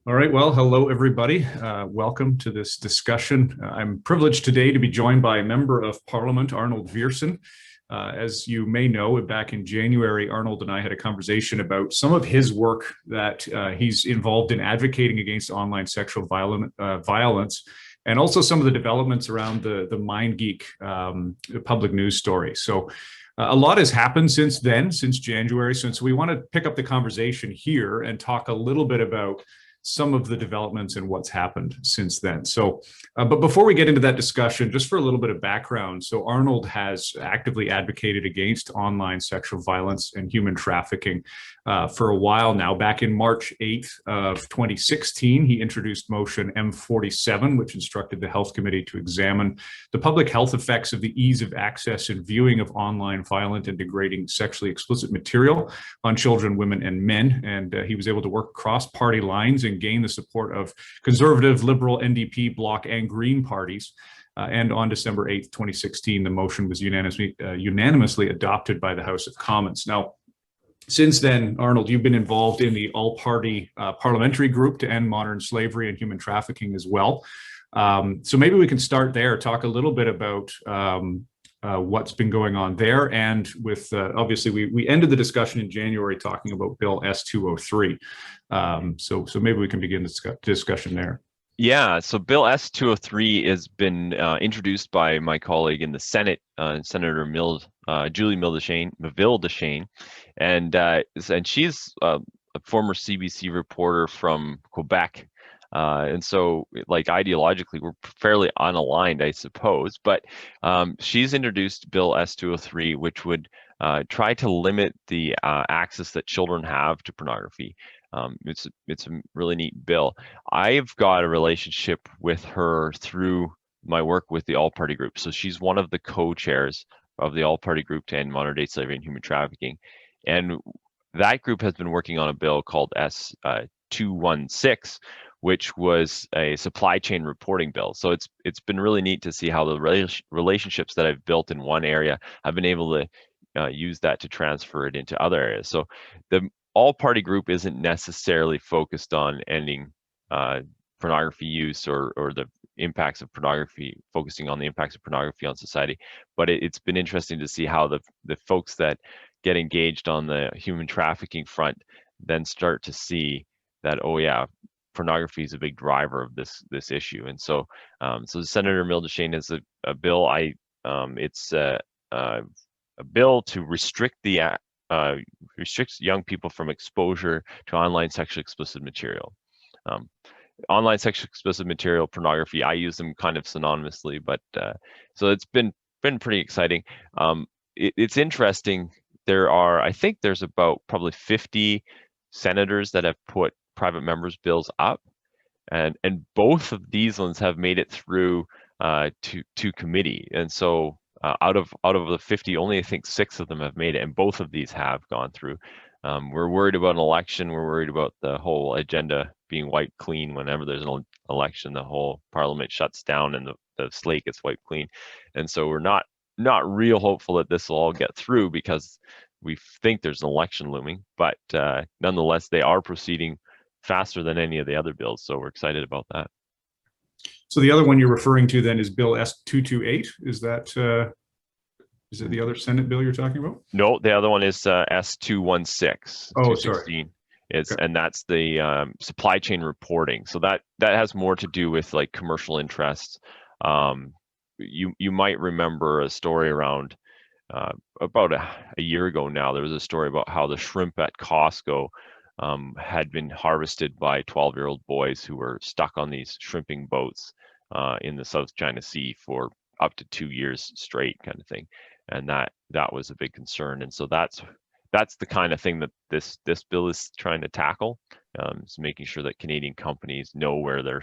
All right, well, hello, everybody. Welcome to this discussion. I'm privileged today to be joined by a member of Parliament, Arnold Viersen. As you may know, back in January, Arnold and I had a conversation about some of his work that he's involved in advocating against online sexual violence, and also some of the developments around the MindGeek public news story. So a lot has happened since then, since January. So we want to pick up the conversation here and talk a little bit about some of the developments and what's happened since then. So, but before we get into that discussion, just for a little bit of background. So Arnold has actively advocated against online sexual violence and human trafficking for a while now. Back in March 8th of 2016, he introduced motion M47, which instructed the Health Committee to examine the public health effects of the ease of access and viewing of online violent and degrading sexually explicit material on children, women, and men. And he was able to work across party lines and gain the support of Conservative, Liberal, NDP, Bloc, and Green parties. And on December 8th, 2016, the motion was unanimously adopted by the House of Commons. Now, since then, Arnold, you've been involved in the all-party parliamentary group to end modern slavery and human trafficking as well. So maybe we can start there, talk a little bit about what's been going on there. And with, obviously, we ended the discussion in January talking about Bill S-203. So maybe we can begin the discussion there. Yeah, so Bill S-203 has been introduced by my colleague in the Senate, Senator Julie Miville-Deschênes, and she's a former CBC reporter from Quebec. And so, like, ideologically, we're fairly unaligned, I suppose. But she's introduced Bill S-203, which would try to limit the access that children have to pornography. It's a really neat bill. I've got a relationship with her through my work with the All-Party Group. So she's one of the co-chairs of the All-Party Group to end modern-day slavery and human trafficking. And that group has been working on a bill called S-216, which was a supply chain reporting bill. So it's been really neat to see how the relationships that I've built in one area have been able to use that to transfer it into other areas. So the all-party group isn't necessarily focused on ending pornography use or the impacts of pornography, focusing on the impacts of pornography on society. But it's been interesting to see how the folks that get engaged on the human trafficking front then start to see that, oh yeah, pornography is a big driver of this issue. And so Senator Miville-Deschênes has a bill. It's a bill to restrict restricts young people from exposure to online sexually explicit material. Online sexually explicit material, pornography, I use them kind of synonymously, but so it's been pretty exciting. It's interesting. I think there's about probably 50 senators that have put private members' bills up, and both of these ones have made it through to committee. And so out of the 50, only I think 6 of them have made it, and both of these have gone through. We're worried about an election. We're worried about the whole agenda being wiped clean. Whenever there's an election, the whole parliament shuts down and the slate gets wiped clean. And so we're not real hopeful that this will all get through because we think there's an election looming. But nonetheless, they are proceeding faster than any of the other bills. So we're excited about that. So the other one you're referring to then is Bill S-228. Is it the other Senate bill you're talking about? No, the other one is S-216. Oh, sorry. Okay. And that's the supply chain reporting. So that has more to do with like commercial interests. You might remember a story around about a year ago now. There was a story about how the shrimp at Costco had been harvested by 12-year-old boys who were stuck on these shrimping boats in the South China Sea for up to 2 years straight, kind of thing. And that was a big concern. And so that's the kind of thing that this bill is trying to tackle. Is making sure that Canadian companies know where their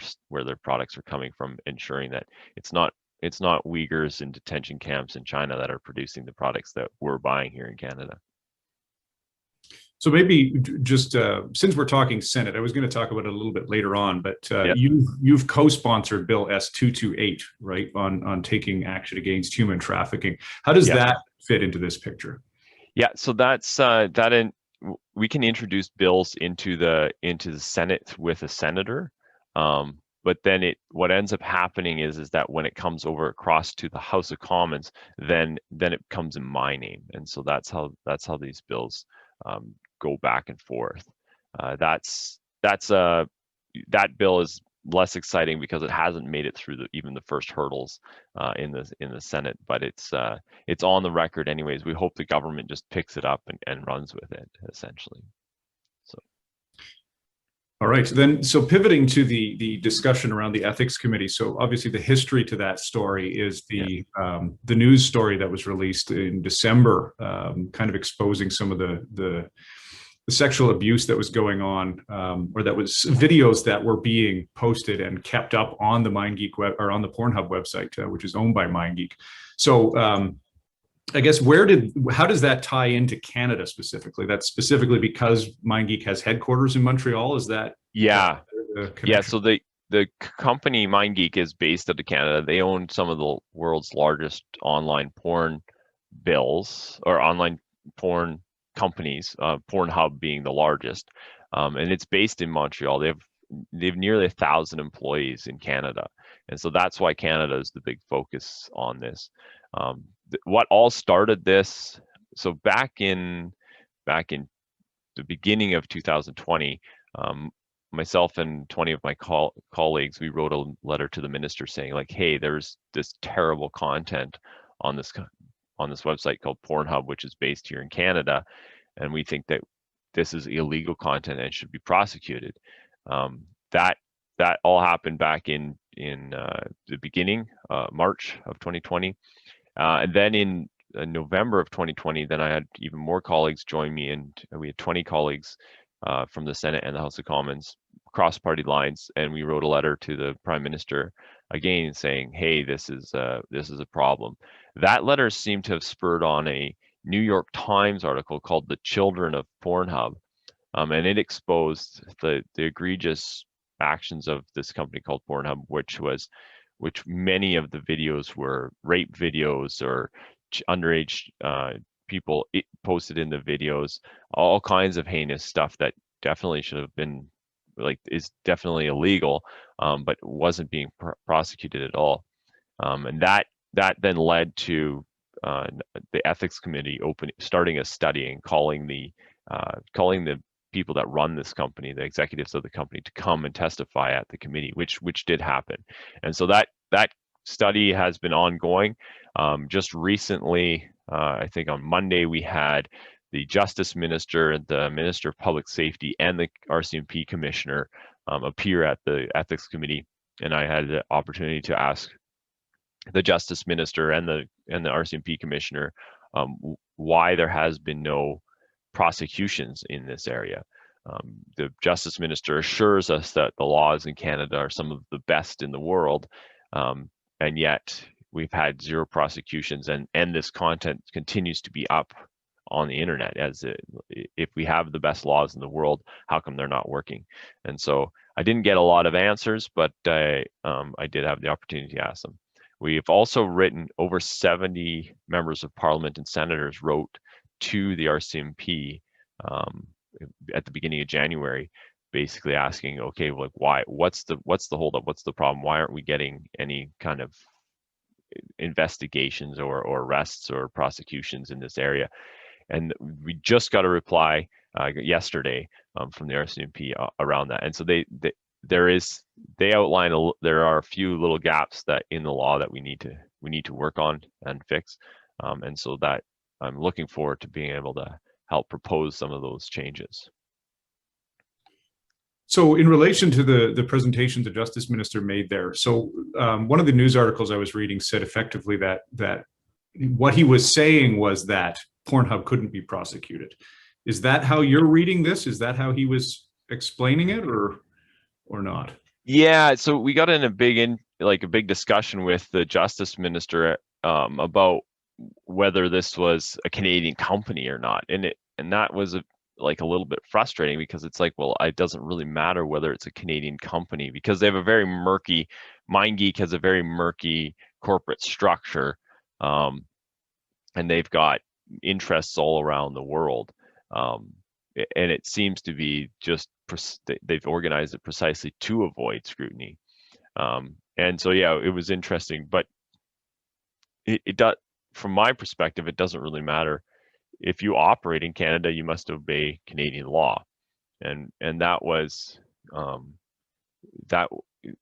products are coming from, ensuring that it's not Uyghurs in detention camps in China that are producing the products that we're buying here in Canada. So maybe just since we're talking Senate, I was going to talk about it a little bit later on, but Yep. you've co-sponsored Bill S-228, right, on taking action against human trafficking. How does Yep. that fit into this picture? Yeah, so that's we can introduce bills into the Senate with a senator, but then what ends up happening is that when it comes over across to the House of Commons, then it comes in my name, and so that's how these bills go back and forth. That bill is less exciting because it hasn't made it through even the first hurdles in the Senate, but it's on the record anyways. We hope the government just picks it up and runs with it, essentially. So. All right, then, so pivoting to the discussion around the ethics committee. So obviously the history to that story is the news story that was released in December, kind of exposing some of the sexual abuse that was going on, or that was videos that were being posted and kept up on the MindGeek web, or on the PornHub website, which is owned by MindGeek. So I guess how does that tie into Canada specifically? That's specifically because MindGeek has headquarters in Montreal. Is that? Yeah. So the company MindGeek is based out of Canada. They own some of the world's largest online porn bills, or online porn companies, PornHub being the largest, and it's based in Montreal. They have nearly 1,000 employees in Canada, and so that's why Canada is the big focus on this. What all started this? So back in the beginning of 2020, myself and 20 of my colleagues, we wrote a letter to the minister saying, like, hey, there's this terrible content on this website called PornHub, which is based here in Canada, and we think that this is illegal content and should be prosecuted. That all happened back in the beginning, March of 2020, and then in November of 2020, then I had even more colleagues join me, and we had 20 colleagues from the Senate and the House of Commons, cross-party lines, and we wrote a letter to the Prime Minister again saying, hey, this is a problem. That letter seemed to have spurred on a New York Times article called "The Children of PornHub," and it exposed the egregious actions of this company called PornHub, which many of the videos were rape videos or underage people posted in the videos, all kinds of heinous stuff that definitely should have been, like, is definitely illegal, but wasn't being prosecuted at all. And that then led to the ethics committee starting a study and calling the people that run this company, the executives of the company, to come and testify at the committee, which did happen. And so that study has been ongoing. Just recently, I think on Monday, we had the Justice Minister, the Minister of Public Safety, and the RCMP Commissioner appear at the Ethics Committee, and I had the opportunity to ask the Justice Minister and the RCMP Commissioner why there has been no prosecutions in this area. The Justice Minister assures us that the laws in Canada are some of the best in the world, and yet we've had zero prosecutions, and this content continues to be up on the internet. If we have the best laws in the world, how come they're not working? And so I didn't get a lot of answers, but I did have the opportunity to ask them. We've also written, over 70 members of parliament and senators wrote to the RCMP at the beginning of January, basically asking, okay, like, what's the holdup? What's the problem? Why aren't we getting any kind of investigations or arrests or prosecutions in this area? And we just got a reply yesterday from the RCMP around that. And so they outline there are a few little gaps that in the law that we need to work on and fix. And so that I'm looking forward to being able to help propose some of those changes. So in relation to the presentation the Justice Minister made there, so one of the news articles I was reading said effectively that what he was saying was that PornHub couldn't be prosecuted. Is that how you're reading this? Is that how he was explaining it, or not? Yeah, so we got in a big discussion with the Justice Minister about whether this was a Canadian company or not, and that was a little bit frustrating, because it's like, well, it doesn't really matter whether it's a Canadian company, because they have a very murky, MindGeek has a very murky corporate structure, and they've got interests all around the world. and it seems to be just they've organized it precisely to avoid scrutiny. And so, yeah, it was interesting, but it does, from my perspective, it doesn't really matter. If you operate in Canada, you must obey Canadian law, and that was that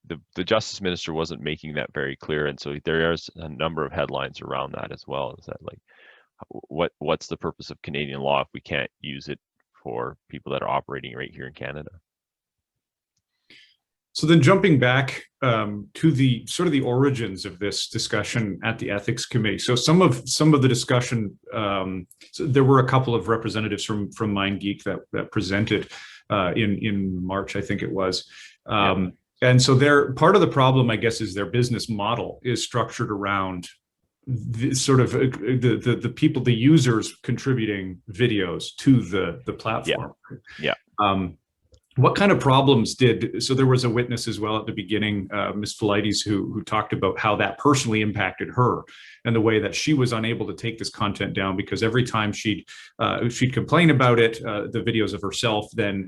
the Justice Minister wasn't making that very clear, and so there's a number of headlines around that as well. Is that like, what's the purpose of Canadian law if we can't use it for people that are operating right here in Canada? So then jumping back to the sort of the origins of this discussion at the ethics committee. So some of the discussion, so there were a couple of representatives from MindGeek that presented in March, I think it was. And so part of the problem, I guess, is their business model is structured around the sort of the people, the users contributing videos to the platform. What kind of problems so there was a witness as well at the beginning, Ms. Felites, who talked about how that personally impacted her and the way that she was unable to take this content down because every time she'd complain about it, the videos of herself, then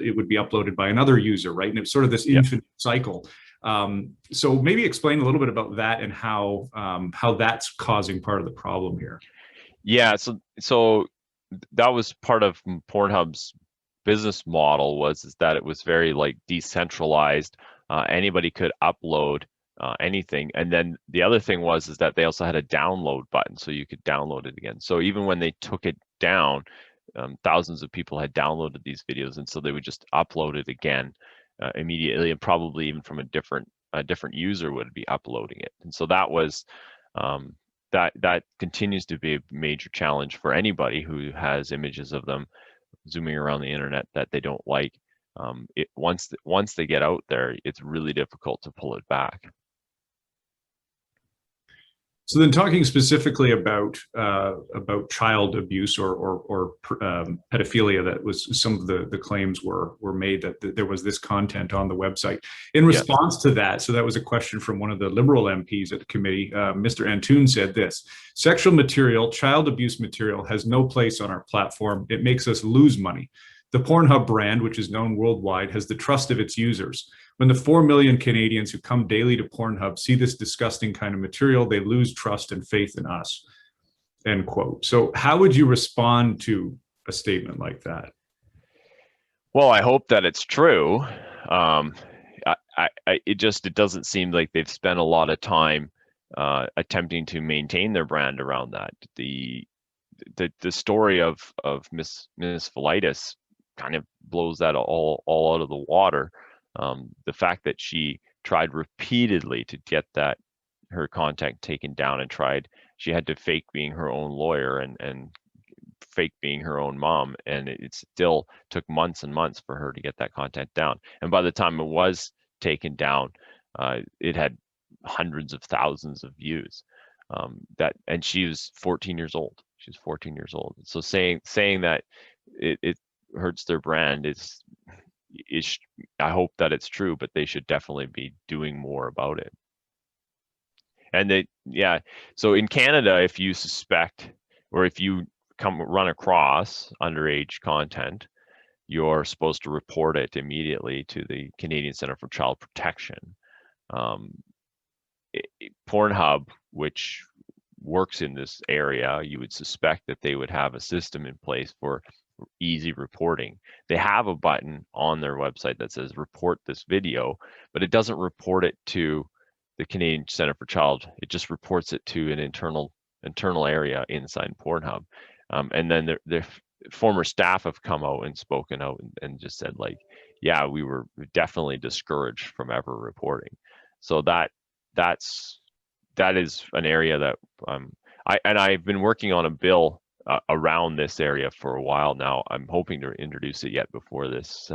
it would be uploaded by another user, right? And it's sort of this infinite cycle. So maybe explain a little bit about that and how that's causing part of the problem here. Yeah, so that was part of PornHub's business model is that it was very like decentralized. Anybody could upload anything, and then the other thing is that they also had a download button, so you could download it again. So even when they took it down, thousands of people had downloaded these videos, and so they would just upload it again immediately, and probably even from a different user would be uploading it. And so that was that continues to be a major challenge for anybody who has images of them zooming around the internet that they don't like. Once they get out there, it's really difficult to pull it back. So then, talking specifically about child abuse or pedophilia, that was some of the claims were made that there was this content on the website. In response to that, so that was a question from one of the Liberal MPs at the committee. Mr. Antoon said this: "Sexual material, child abuse material, has no place on our platform. It makes us lose money. The PornHub brand, which is known worldwide, has the trust of its users. When the 4 million Canadians who come daily to PornHub see this disgusting kind of material, they lose trust and faith in us." End quote. So how would you respond to a statement like that? Well, I hope that it's true. It doesn't seem like they've spent a lot of time attempting to maintain their brand around that. The story of Miss Felites kind of blows that all out of the water. The fact that she tried repeatedly to get her content taken down, and she had to fake being her own lawyer and fake being her own mom, and it still took months and months for her to get that content down. And by the time it was taken down, it had hundreds of thousands of views. And she was 14 years old. She was 14 years old. So saying that it hurts their brand is I hope that it's true, but they should definitely be doing more about it. And so in Canada, if you suspect or if you run across underage content, you're supposed to report it immediately to the Canadian Centre for Child Protection. PornHub, which works in this area, you would suspect that they would have a system in place for easy reporting. They have a button on their website that says report this video, but it doesn't report it to the Canadian Centre for Child. It just reports it to an internal area inside PornHub. And then their former staff have come out and spoken out and just said, like, yeah, we were definitely discouraged from ever reporting. So that is an area that I've been working on a bill around this area for a while now. I'm hoping to introduce it yet before this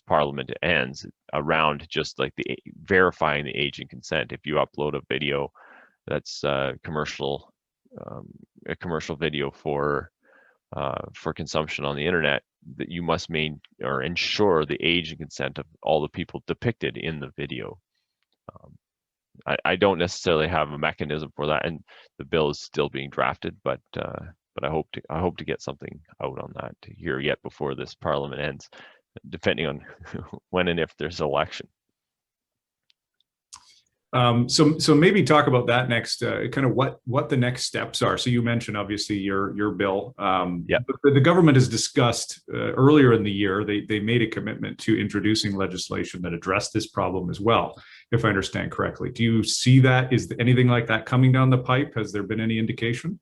parliament ends, around just like verifying the age and consent. If you upload a video that's a commercial video for consumption on the internet, that you must ensure the age and consent of all the people depicted in the video. I don't necessarily have a mechanism for that, and the bill is still being drafted, but I hope to get something out on that here yet before this Parliament ends, depending on when and if there's an election. So maybe talk about that next, kind of what the next steps are. So you mentioned obviously your bill. Yeah. But the government has discussed earlier in the year, they made a commitment to introducing legislation that addressed this problem as well, if I understand correctly. Do you see that? Is anything like that coming down the pipe? Has there been any indication?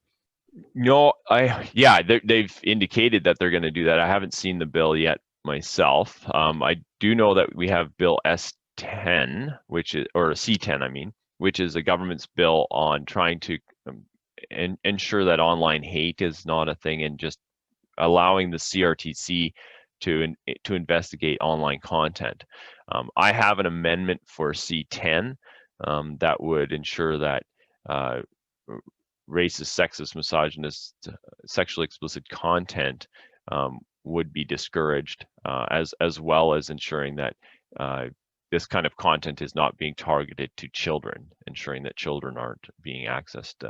No, they've indicated that they're going to do that. I haven't seen the bill yet myself. I do know that we have Bill S10, or C10, I mean, which is a government's bill on trying to ensure that online hate is not a thing, and just allowing the CRTC to investigate online content. I have an amendment for C10 that would ensure that racist, sexist, misogynist, sexually explicit content would be discouraged, as well as ensuring that this kind of content is not being targeted to children, ensuring that children aren't being accessed.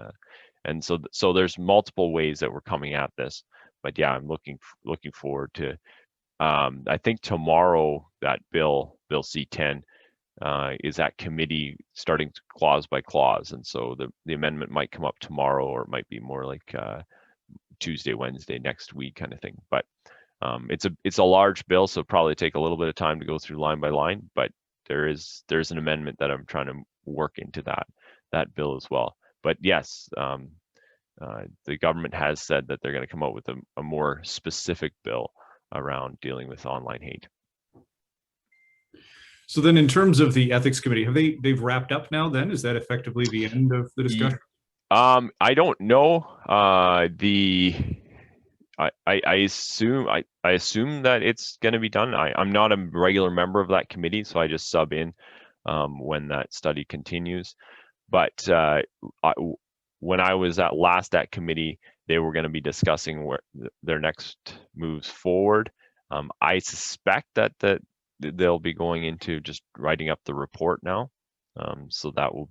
And so there's multiple ways that we're coming at this. But yeah, I'm looking forward to. I think tomorrow that Bill C10 is at committee, starting clause by clause, and so the amendment might come up tomorrow, or it might be more like Tuesday, Wednesday next week kind of thing. But it's a large bill, so probably take a little bit of time to go through line by line. But there's an amendment that I'm trying to work into that bill as well. But yes, the government has said that they're going to come out with a more specific bill around dealing with online hate. So then in terms of the ethics committee, they've wrapped up now then? Is that effectively the end of the discussion? I don't know. I assume that it's going to be done. I'm not a regular member of that committee, so I just sub in when that study continues. But when I was at committee, they were going to be discussing their next moves forward. I suspect that they'll be going into just writing up the report now. So that will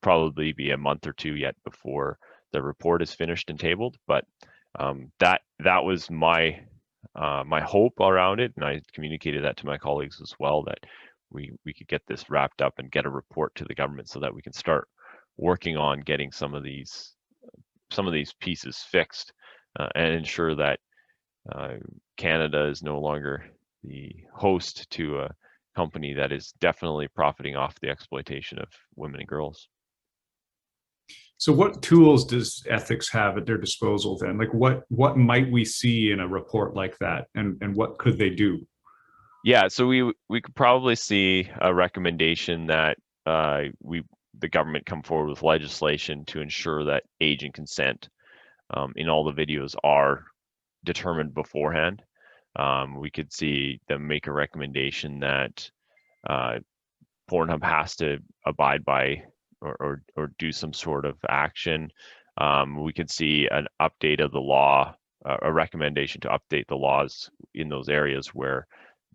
probably be a month or two yet before the report is finished and tabled. But that was my hope around it, and I communicated that to my colleagues as well, that we could get this wrapped up and get a report to the government so that we can start working on getting some of these pieces fixed, and ensure that Canada is no longer the host to a company that is definitely profiting off the exploitation of women and girls. So what tools does ethics have at their disposal then? Like what might we see in a report like that, and what could they do? Yeah, so we could probably see a recommendation that the government come forward with legislation to ensure that age and consent in all the videos are determined beforehand. We could see them make a recommendation that PornHub has to abide by or do some sort of action. We could see an update of the law, a recommendation to update the laws in those areas where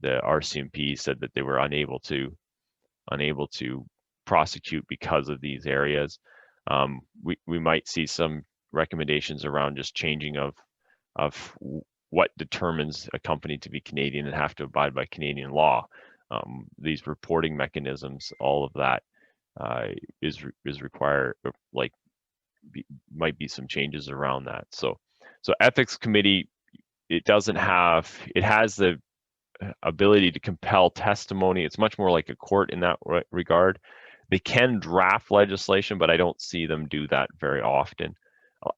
the RCMP said that they were unable to prosecute because of these areas. We might see some recommendations around just changing of what determines a company to be Canadian and have to abide by Canadian law. These reporting mechanisms, all of that is required, might be some changes around that. So ethics committee, it has the ability to compel testimony. It's much more like a court in that regard. They can draft legislation, but I don't see them do that very often.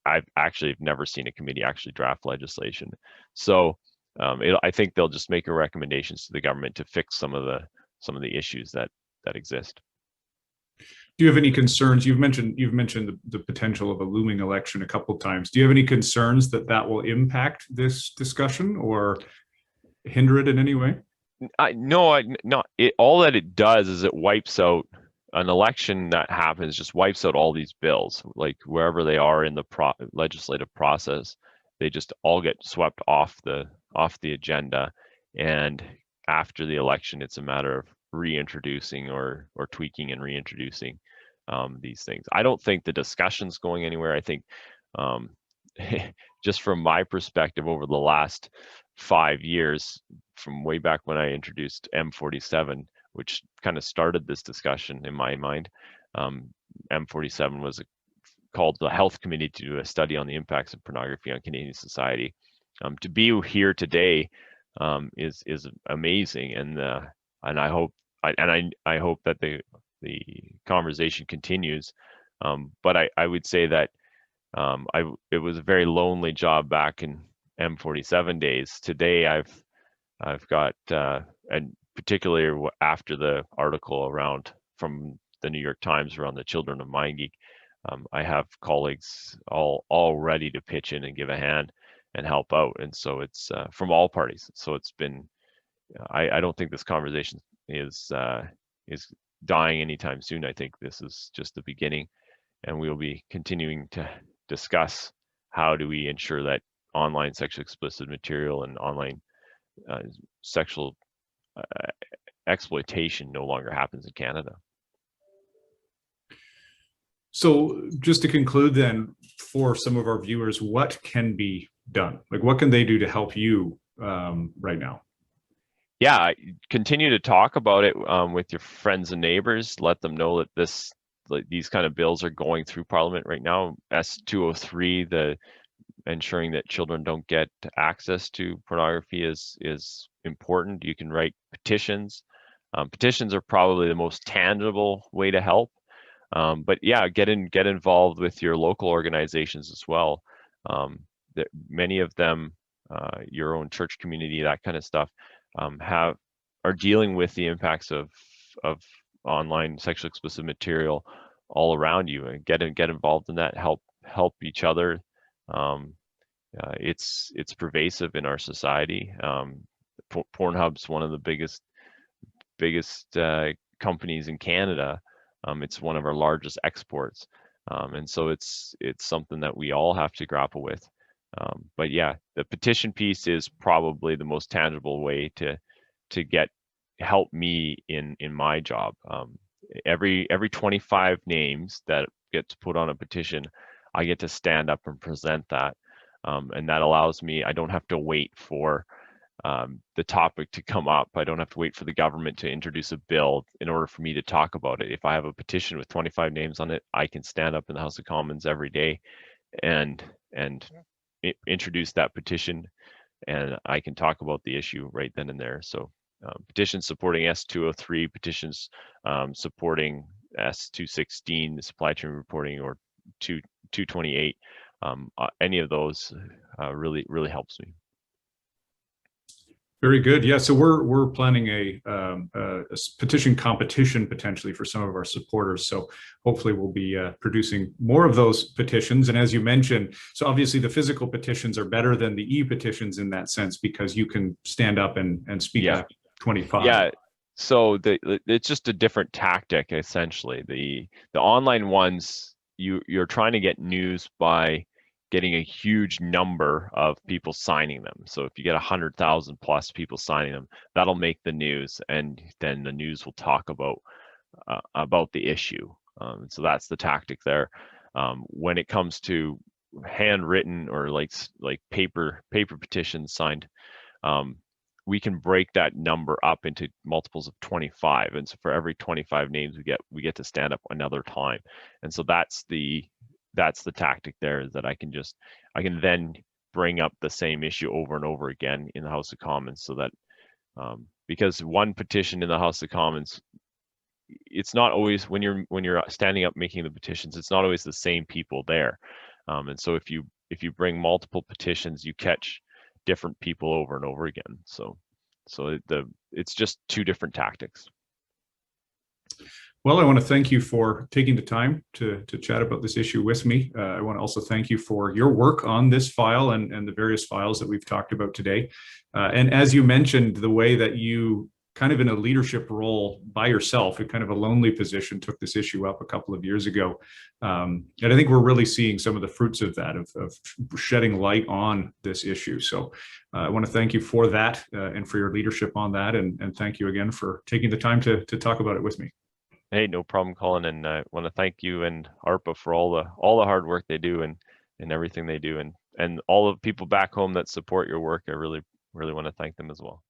I've actually never seen a committee actually draft legislation. So I think they'll just make recommendations to the government to fix some of the issues that exist. Do you have any concerns? You've mentioned the potential of a looming election a couple of times. Do you have any concerns that will impact this discussion or hinder it in any way? No. All that it does is it wipes out an election that happens, just wipes out all these bills, like wherever they are in the legislative process. They just all get swept off the agenda, and after the election, it's a matter of reintroducing or tweaking and reintroducing these things. I don't think the discussion's going anywhere. I think just from my perspective over the last 5 years, from way back when I introduced M47, which kind of started this discussion in my mind. M47 was called the Health Committee to do a study on the impacts of pornography on Canadian society. To be here today is amazing, and I hope I hope that the conversation continues. But I would say that it was a very lonely job back in M47 days. Today I've got and particularly after the article around from the New York Times around the children of MindGeek, I have colleagues all ready to pitch in and give a hand and help out, and so it's from all parties. So it's been I don't think this conversation is dying anytime soon. I think this is just the beginning, and we'll be continuing to discuss how do we ensure that online sexually explicit material and online sexual exploitation no longer happens in Canada. So just to conclude then, for some of our viewers, what can be done? Like, what can they do to help you right now? Yeah, continue to talk about it with your friends and neighbors. Let them know that these kind of bills are going through Parliament right now. S203, the ensuring that children don't get access to pornography is important. You can write petitions. Petitions are probably the most tangible way to help. But yeah, get involved with your local organizations as well. Many of them, your own church community, that kind of stuff, are dealing with the impacts of online sexually explicit material all around you, and get involved in that. Help each other. It's pervasive in our society. PornHub's one of the biggest companies in Canada. It's one of our largest exports, and so it's something that we all have to grapple with. But yeah, the petition piece is probably the most tangible way to help me in my job. Every 25 names that gets put on a petition, I get to stand up and present that, and that allows me. I don't have to wait for the topic to come up. I don't have to wait for the government to introduce a bill in order for me to talk about it. If I have a petition with 25 names on it, I can stand up in the House of Commons every day and introduce that petition, and I can talk about the issue right then and there. So petitions supporting S203, petitions supporting S216, the supply chain reporting, or 228, any of those really helps me. Very good. Yeah, so we're planning a petition competition potentially for some of our supporters. So hopefully we'll be producing more of those petitions. And as you mentioned, so obviously the physical petitions are better than the e-petitions in that sense, because you can stand up and speak at 25. Yeah. So it's just a different tactic essentially. The online ones, you're trying to get news by getting a huge number of people signing them. So if you get 100,000 plus people signing them, that'll make the news, and then the news will talk about the issue. So that's the tactic there. When it comes to handwritten or like paper petitions signed, we can break that number up into multiples of 25, and so for every 25 names we get to stand up another time, and so that's the tactic there, is that I can then bring up the same issue over and over again in the House of Commons, so that because one petition in the House of Commons, it's not always, when you're standing up making the petitions, it's not always the same people there, and so if you bring multiple petitions, you catch different people over and over again. So it's just two different tactics. Well, I want to thank you for taking the time to chat about this issue with me. I want to also thank you for your work on this file and the various files that we've talked about today. And as you mentioned, the way that you, kind of in a leadership role by yourself, in kind of a lonely position, took this issue up a couple of years ago. And I think we're really seeing some of the fruits of that, of shedding light on this issue. So I want to thank you for that and for your leadership on that. And thank you again for taking the time to talk about it with me. Hey, no problem, Colin, and I want to thank you and ARPA for all the hard work they do and everything they do, and and all of people back home that support your work, I really want to thank them as well.